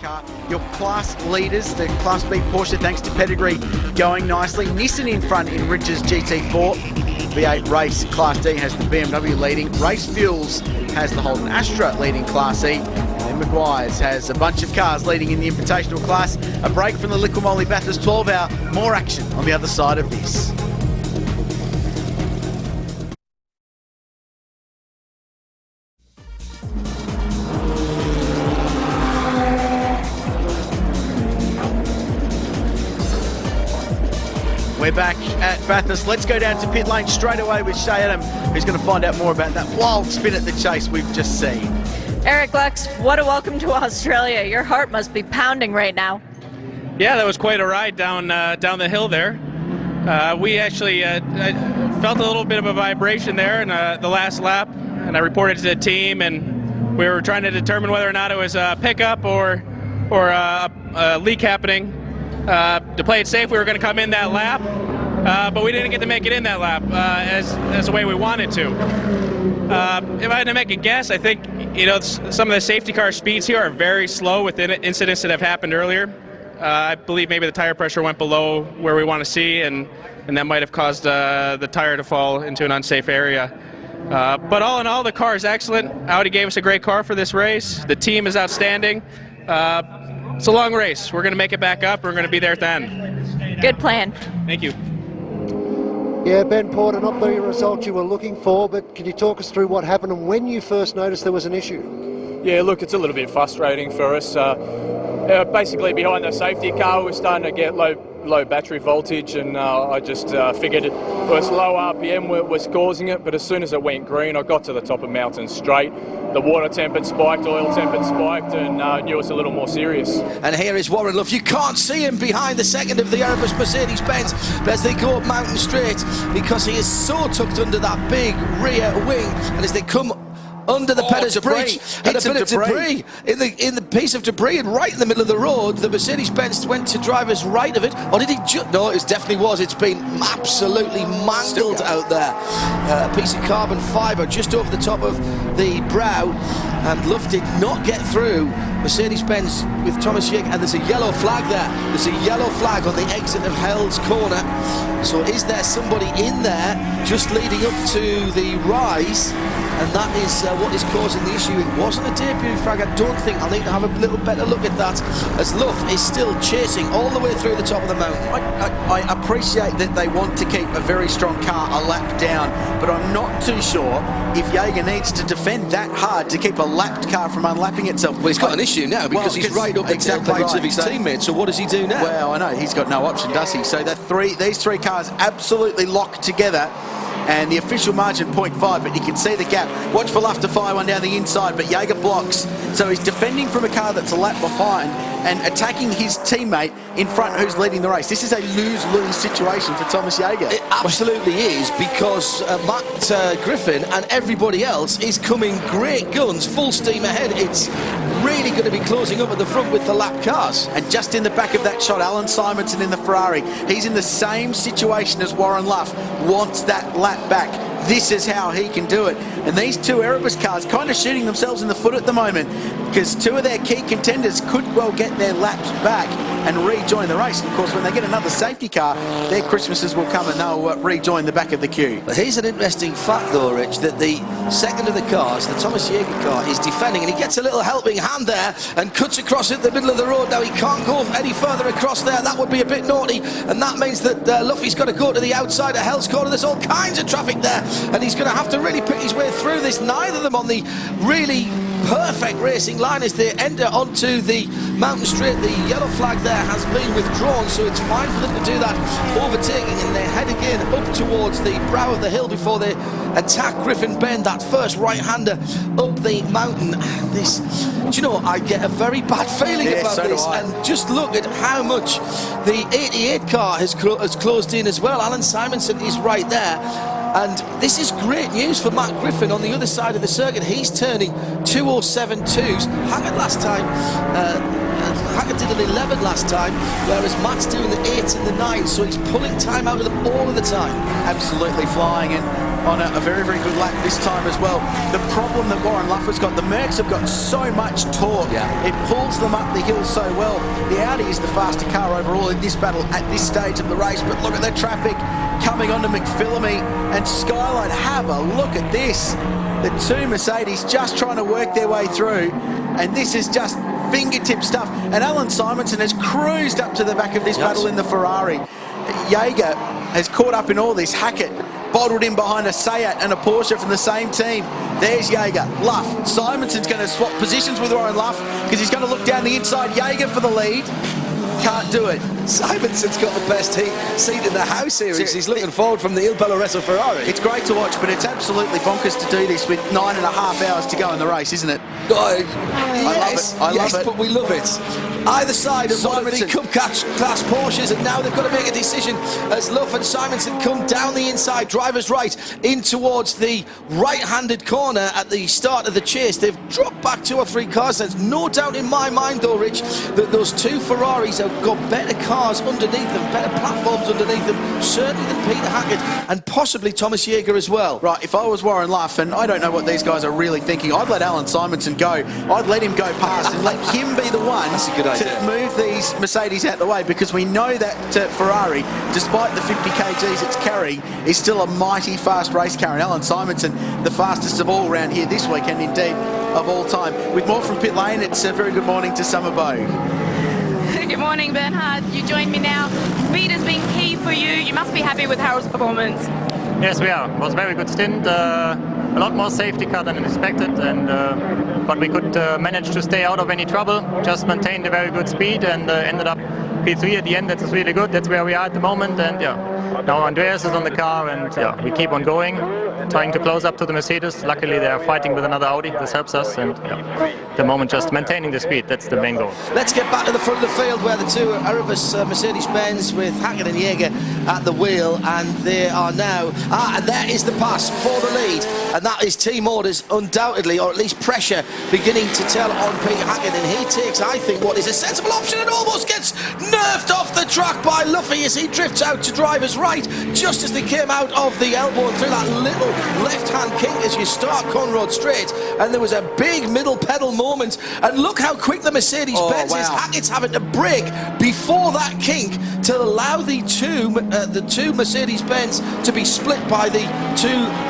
car. Your class leaders, the Class B Porsche, thanks to pedigree, going nicely. Nissan in front in Ridge's GT4. V8 Race Class D has the BMW leading. Race Fuels has the Holden Astra leading Class E. And then Maguire's has a bunch of cars leading in the Invitational class. A break from the Liqui Moly Bathurst 12-hour. More action on the other side of this. We're back at Bathurst. Let's go down to pit lane straight away with Shay Adam, who's going to find out more about that wild spin at the chase we've just seen. Eric Lux, what a welcome to Australia. Your heart must be pounding right now. Yeah, that was quite a ride down the hill there. We actually felt a little bit of a vibration there in the last lap, and I reported to the team, and we were trying to determine whether or not it was a pickup or a leak happening. To play it safe, we were going to come in that lap, but we didn't get to make it in that lap as the way we wanted to. If I had to make a guess, I think some of the safety car speeds here are very slow with incidents that have happened earlier. I believe maybe the tire pressure went below where we want to see, and that might have caused the tire to fall into an unsafe area. But all in all, the car is excellent. Audi gave us a great car for this race. The team is outstanding. It's a long race. We're going to make it back up. We're going to be there at the end. Good plan. Thank you. Yeah, Ben Porter, not the result you were looking for, but can you talk us through what happened and when you first noticed there was an issue? Yeah, look, it's a little bit frustrating for us. Basically, behind the safety car, we're starting to get low battery voltage, and I just figured it was low RPM was causing it, but as soon as it went green, I got to the top of Mountain Straight. The water temp had spiked, oil temp had spiked, and knew it was a little more serious. And here is Warren Luff. You can't see him behind the second of the Erebus Mercedes-Benz as they go up Mountain Straight, because he is so tucked under that big rear wing, and as they come under the Pettus Bridge, and a bit of debris in the piece of debris, and right in the middle of the road, the Mercedes-Benz went to driver's right of it, or did he just? No, it definitely was. It's been absolutely mangled out there. A piece of carbon fibre just over the top of the brow, and Luff did not get through. Mercedes-Benz with Thomas Yeager, and there's a yellow flag there. There's a yellow flag on the exit of Hell's Corner. So is there somebody in there just leading up to the rise? And that is what is causing the issue. It wasn't a debut flag, I don't think. I'll need to have a little better look at that, as Luff is still chasing all the way through the top of the mountain. I appreciate that they want to keep a very strong car a lap down, but I'm not too sure if Yeager needs to defend that hard to keep a lapped car from unlapping itself. Well, he's got an issue now, because he's right up the tailplates of his teammates, so what does he do now? Well, I know, he's got no option, does he? So these three cars absolutely locked together, and the official margin 0.5, but you can see the gap. Watch for Luff to fire one down the inside, but Yeager blocks. So he's defending from a car that's a lap behind and attacking his teammate in front who's leading the race. This is a lose-lose situation for Thomas Yeager. It absolutely is, because Matt Griffin and everybody else is coming great guns, full steam ahead. It's really going to be closing up at the front with the lap cars. And just in the back of that shot, Alan Simonson in the Ferrari. He's in the same situation as Warren Luff, wants that lap back. This is how he can do it. And these two Erebus cars kind of shooting themselves in the foot at the moment, because two of their key contenders could well get their laps back and rejoin the race. And of course, when they get another safety car, their Christmases will come and they'll rejoin the back of the queue. But here's an interesting fact though, Rich, that the second of the cars, the Thomas Yeager car, is defending, and he gets a little helping hand there and cuts across it the middle of the road. Now he can't go any further across there. That would be a bit naughty, and that means that Luffy's got to go to the outside of Hell's Corner. There's all kinds of traffic there, and he's going to have to really pick his way through this. Neither of them on the really perfect racing line as they enter onto the Mountain Straight. The yellow flag there has been withdrawn, so it's fine for them to do that, overtaking, and they head again up towards the brow of the hill before they attack Griffin Bend, that first right-hander up the mountain. This, do you know, I get a very bad feeling about this, and just look at how much the 88 car has closed in as well. Alan Simonson is right there. And this is great news for Matt Griffin on the other side of the circuit. He's turning 2:07.2s. Hackett last time, Hackett did an 11 last time, whereas Matt's doing the 8s and the 9s, so he's pulling time out of them all of the time. Absolutely flying, and on a very, very good lap this time as well. The problem that Warren Luff has got, the Mercs have got so much torque. It pulls them up the hill so well. The Audi is the faster car overall in this battle at this stage of the race, but look at the traffic coming onto McPhillamy and Skyline. Have a look at this. The two Mercedes just trying to work their way through, and this is just fingertip stuff. And Alan Simonson has cruised up to the back of this battle in the Ferrari. Jaeger has caught up in all this. Hackett bottled in behind a Seat and a Porsche from the same team. There's Jaeger. Luff. Simonson's going to swap positions with Warren Luff because he's going to look down the inside. Jaeger for the lead. Can't do it. Simonson's got the best seat in the house here. He's looking forward from the Il Belloretto Ferrari. It's great to watch, but it's absolutely bonkers to do this with 9.5 hours to go in the race, isn't it? I love it, but we love it. Either side of one of the Cup class Porsches, and now they've got to make a decision as Luff and Simonson come down the inside, driver's right, in towards the right-handed corner at the start of the chase. They've dropped back 2 or 3 cars. There's no doubt in my mind, though, Rich, that those 2 Ferraris have got better cars underneath them, better platforms underneath them, certainly than Peter Hackett and possibly Thomas Jaeger as well. Right, if I was Warren Luff, and I don't know what these guys are really thinking, I'd let Alan Simonson go. I'd let him go past and let him be the one to move these Mercedes out the way, because we know that Ferrari, despite the 50 kgs it's carrying, is still a mighty fast race car. And Alan Simonson, the fastest of all around here this weekend, indeed, of all time. With more from pit lane, it's a very good morning to Summer Bow. Good morning, Bernhard. You joined me now. Speed has been key for you. You must be happy with Harold's performance. Yes, we are. It was a very good stint. A lot more safety car than expected, and but we could manage to stay out of any trouble. Just maintained a very good speed and ended up P3 at the end. That's really good. That's where we are at the moment. And now Andreas is on the car, and we keep on going, trying to close up to the Mercedes. Luckily, they are fighting with another Audi. This helps us, and the moment just maintaining the speed. That's the main goal. Let's get back to the front of the field where the 2 Erebus Mercedes-Benz with Hackett and Jaeger at the wheel, and they are now. And there is the pass for the lead, and that is team orders undoubtedly, or at least pressure beginning to tell on Peter Hackett, and he takes, I think, what is a sensible option and almost gets nerfed off the track by Luffy as he drifts out to driver's right just as they came out of the elbow and through that little left-hand kink as you start Conrod Straight, and there was a big middle pedal moment, and look how quick the Mercedes-Benz is. Hackett's having to brake before that kink to allow the two Mercedes-Benz to be split by the 2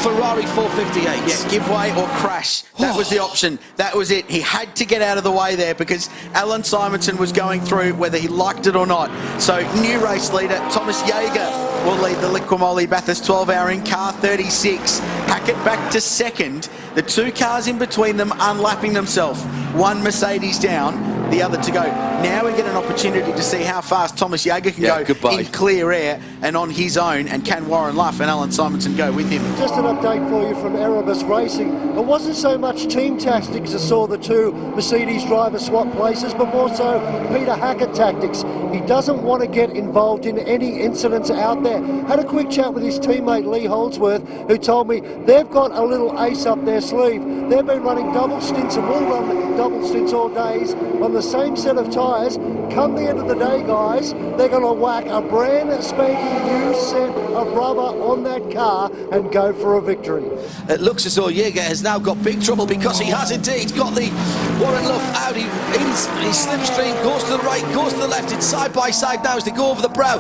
Ferrari 458s. Yeah, give way or crash. That was the option. That was it. He had to get out of the way there because Alan Simonson was going through whether he liked it or not. So new race leader Thomas Jaeger will lead the Liqui Bathurst 12-hour in car 36. Hackett back to second. The 2 cars in between them unlapping themselves. 1 Mercedes down, the other to go. Now we get an opportunity to see how fast Thomas Jaeger can go in clear air and on his own, and can Warren Luff and Alan Simonson go with him. Just an update for you from Erebus Racing. It wasn't so much team tactics that saw the 2 Mercedes drivers swap places, but more so Peter Hackett tactics. He doesn't want to get involved in any incidents out there. Had a quick chat with his teammate Lee Holdsworth, who told me they've got a little ace up their sleeve. They've been running double stints and will run double stints all days on the same set of tyres. Come the end of the day, guys, they're going to whack a brand spanking new set of rubber on that car and go for a victory. It looks as though Jaeger has now got big trouble, because he has indeed got the Warren Luff Audi in his slipstream, goes to the right, goes to the left. It's side by side now as they go over the brow.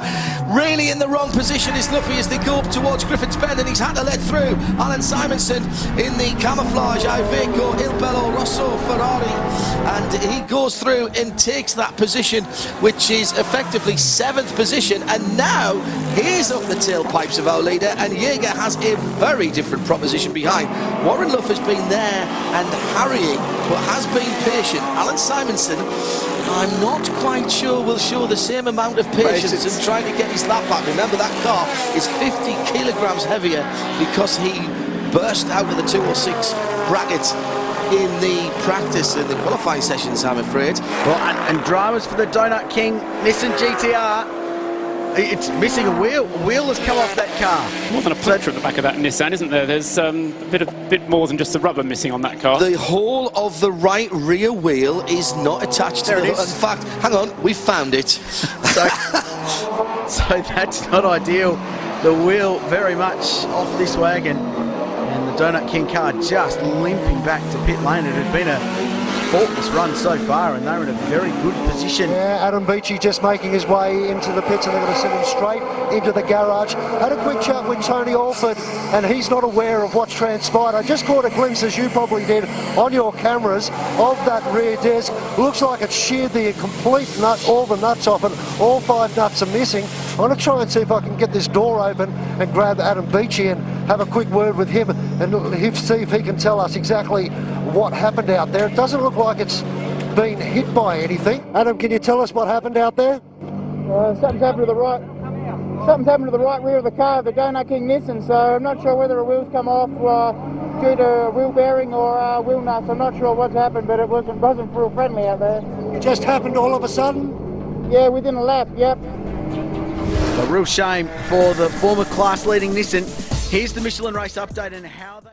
Really in the wrong position is Luffy as they go up towards Griffin's Bend, and he's had to let through Alan Simonson in the camouflage Iveco Il Bello Rosso Ferrari, and he goes through and takes that position, which is effectively 7th position. And now he's up the tailpipes of our leader, and Jaeger has a very different proposition behind. Warren Luff has been there and harrying, but has been patient. Alan Simonson, I'm not quite sure will show the same amount of patience in trying to get his lap back. Remember, that car is 50 kilograms heavier because he burst out of the 206 bracket in the practice and the qualifying sessions, I'm afraid. Well, and drivers for the Donut King Nissan GTR. It's missing a wheel. A wheel has come off that car. More than a puncture at the back of that Nissan, isn't there? There's a bit more than just the rubber missing on that car. The whole of the right rear wheel is not attached to the... In fact, hang on, we found it. So that's not ideal. the wheel very much off this wagon, and the Donut King car just limping back to pit lane. It had been a faultless run so far, and they're in a very good position. Yeah, Adam Beachy just making his way into the pits, and they're going to send him straight into the garage. Had a quick chat with Tony Alford, and he's not aware of what's transpired. I just caught a glimpse, as you probably did on your cameras, of that rear disc. Looks like it's sheared the complete nut, all the nuts off it. All 5 nuts are missing. I'm going to try and see if I can get this door open and grab Adam Beachy and have a quick word with him and see if he can tell us exactly what happened out there. It doesn't look like it's been hit by anything. Adam, can you tell us what happened out there? Something's happened to the right. Something's happened to the right rear of the car, the Donut King Nissan. So I'm not sure whether a wheel's come off due to a wheel bearing or wheel nuts. I'm not sure what's happened, but it wasn't real friendly out there. It just happened all of a sudden? Yeah, within a lap. Yep. A real shame for the former class-leading Nissan. Here's the Michelin race update and how they...